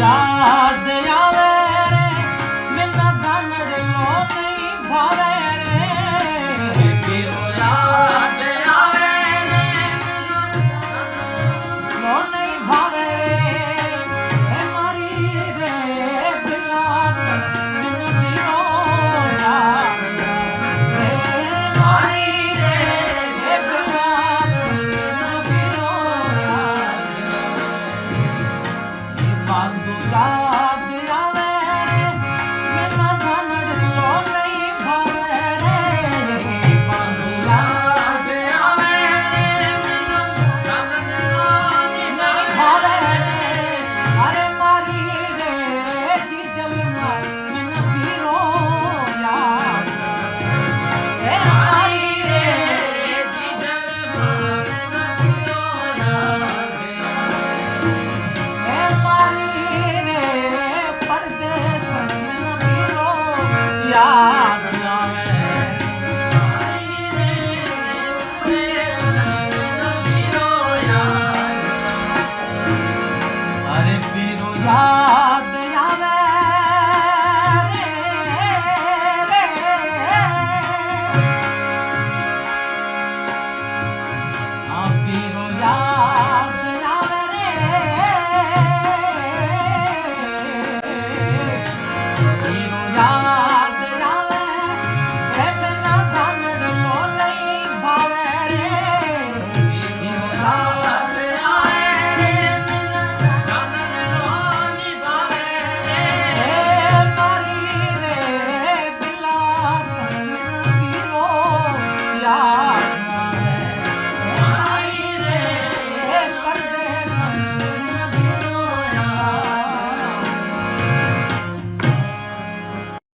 याद आवे रे बिना धन लो नहीं भावे रे पीरो याद आवे रे लो नहीं भावे रे मारी रे बिना पीरो याद रे मारी रे बिना पीरो याद बांधू याद आवे बिना धन लो नहीं भावे रे बांधू याद आवे बिना धन लो नहीं भावे रे अरे मारी रे की जलना बिना पीरो याद ए मारी रे की जलना बिना पीरो याद ए मारी रे परदेस बिना पीरो याद आवे मारी रे परदेस बिना पीरो याद अरे पीरो याद